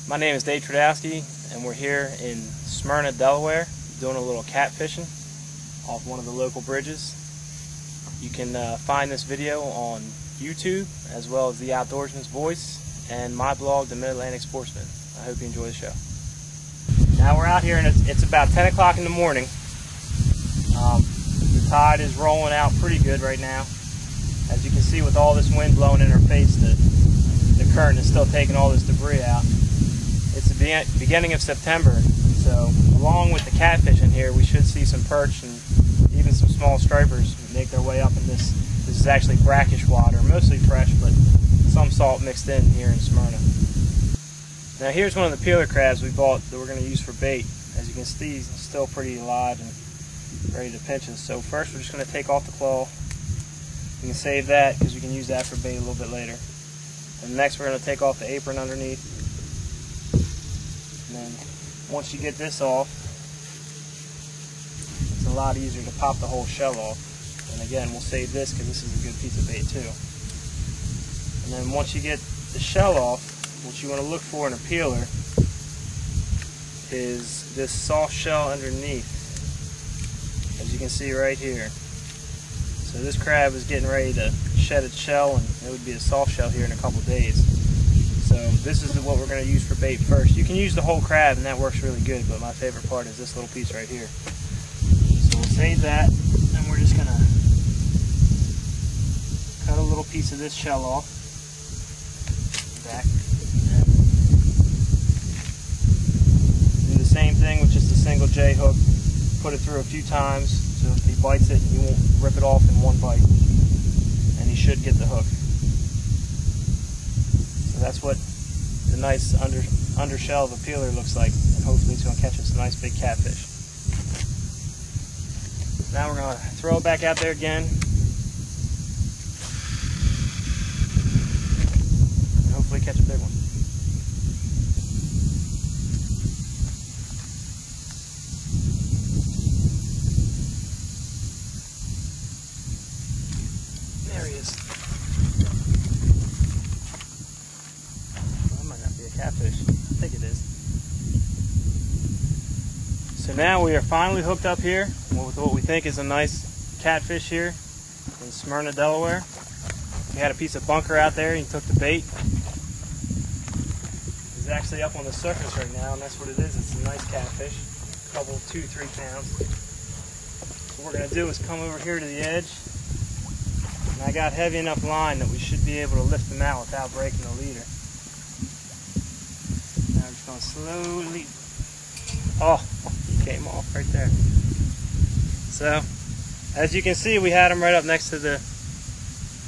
My name is Twardowski, and we're here in Smyrna, Delaware, doing a little catfishing off one of the local bridges. You can find this video on YouTube, as well as The Outdoorsman's Voice, and my blog, The Mid-Atlantic Sportsman. I hope you enjoy the show. Now we're out here, and it's about 10 o'clock in the morning. The tide is rolling out pretty good right now. As you can see, with all this wind blowing in our face, the current is still taking all this debris out. It's the beginning of September, so along with the catfish in here, we should see some perch and even some small stripers make their way up in this. This is actually brackish water, mostly fresh, but some salt mixed in here in Smyrna. Now here's one of the peeler crabs we bought that we're going to use for bait. As you can see, he's still pretty alive and ready to pinch us. So first we're just going to take off the claw. We can save that because we can use that for bait a little bit later. And next we're going to take off the apron underneath. And then once you get this off, it's a lot easier to pop the whole shell off. And again, we'll save this because this is a good piece of bait too. And then once you get the shell off, what you want to look for in a peeler is this soft shell underneath, as you can see right here. So this crab is getting ready to shed its shell, and it would be a soft shell here in a couple days. So this is what we're going to use for bait first. You can use the whole crab and that works really good, but my favorite part is this little piece right here. So we'll save that, and we're just going to cut a little piece of this shell off back. And do the same thing with just a single J hook. Put it through a few times so if he bites it, he won't rip it off in one bite, and he should get the hook. So that's what the nice undershell of a peeler looks like, and hopefully it's going to catch us a nice big catfish. Now we're going to throw it back out there again, and hopefully catch a big one. There he is. That might not be a catfish. I think it is. So now we are finally hooked up here with what we think is a nice catfish here in Smyrna, Delaware. We had a piece of bunker out there, and he took the bait. He's actually up on the surface right now, and that's what it is. It's a nice catfish, a couple, 2-3 pounds. So what we're going to do is come over here to the edge. And I got heavy enough line that we should be able to lift them out without breaking the leader. Now I'm just going to slowly... Oh, he came off right there. So, as you can see, we had him right up next to the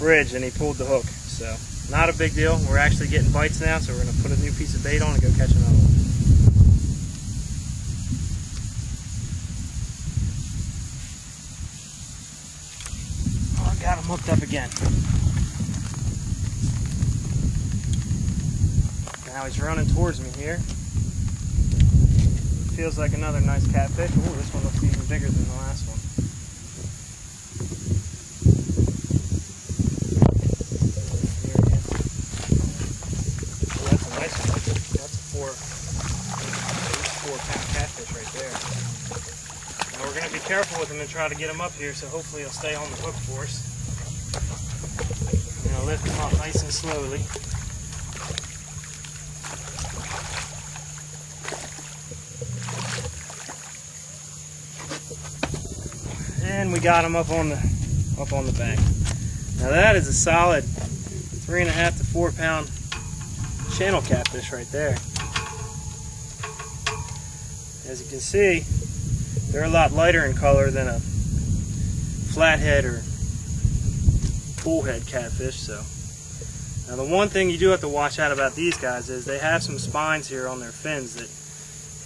bridge and he pulled the hook. So, not a big deal. We're actually getting bites now, so we're going to put a new piece of bait on and go catch another one. Got him hooked up again. Now he's running towards me here. Feels like another nice catfish. Oh, this one looks even bigger than the last one. Here he is. Oh, that's a nice one. That's a 4-pound catfish right there. Now we're going to be careful with him and try to get him up here, so hopefully he'll stay on the hook for us. I'm going to lift him up nice and slowly. And we got him up on the bank. Now that is a solid 3.5 to 4 pound channel catfish right there. As you can see, they're a lot lighter in color than a flathead or bullhead catfish. So now the one thing you do have to watch out about these guys is they have some spines here on their fins that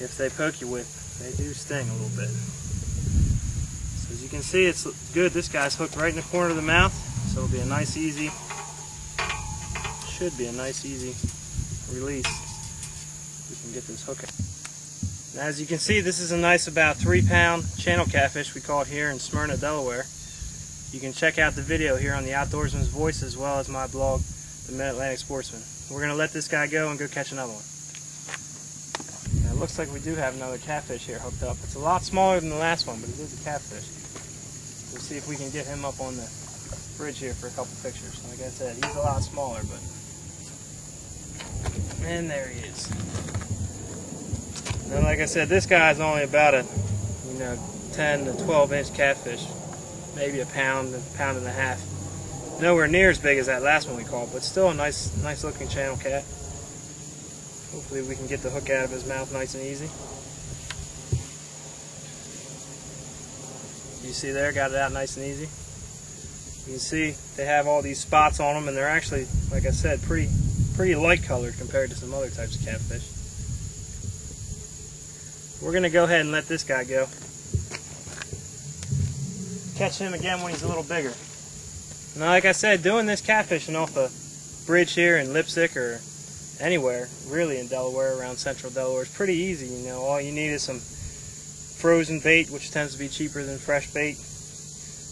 if they poke you with, they do sting a little bit. So as you can see, it's good. This guy's hooked right in the corner of the mouth, so it'll be a nice easy, should be a nice easy release. We can get this hook out. Now as you can see, this is a nice about 3-pound channel catfish we caught here in Smyrna, Delaware. You can check out the video here on The Outdoorsman's Voice, as well as my blog, The Mid-Atlantic Sportsman. We're going to let this guy go and go catch another one. it looks like we do have another catfish here hooked up. It's a lot smaller than the last one, but it is a catfish. We'll see if we can get him up on the bridge here for a couple pictures. Like I said, he's a lot smaller, but... And there he is. And like I said, this guy's only about a, 10 to 12 inch catfish. Maybe a pound and a half. Nowhere near as big as that last one we caught, but still a nice looking channel cat. Hopefully we can get the hook out of his mouth nice and easy. You see there, got it out nice and easy. You can see they have all these spots on them, and they're actually, like I said, pretty light colored compared to some other types of catfish. We're going to go ahead and let this guy go. Catch him again when he's a little bigger. Now, like I said, doing this catfishing off the bridge here in Lipstick or anywhere, really in Delaware, around central Delaware, is pretty easy. All you need is some frozen bait, which tends to be cheaper than fresh bait.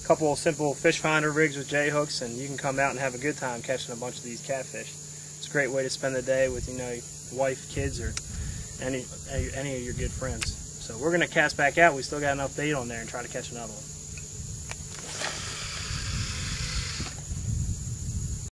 A couple of simple fish finder rigs with J hooks, and you can come out and have a good time catching a bunch of these catfish. It's a great way to spend the day with your wife, kids, or any of your good friends. So we're going to cast back out. We still got enough bait on there and try to catch another one.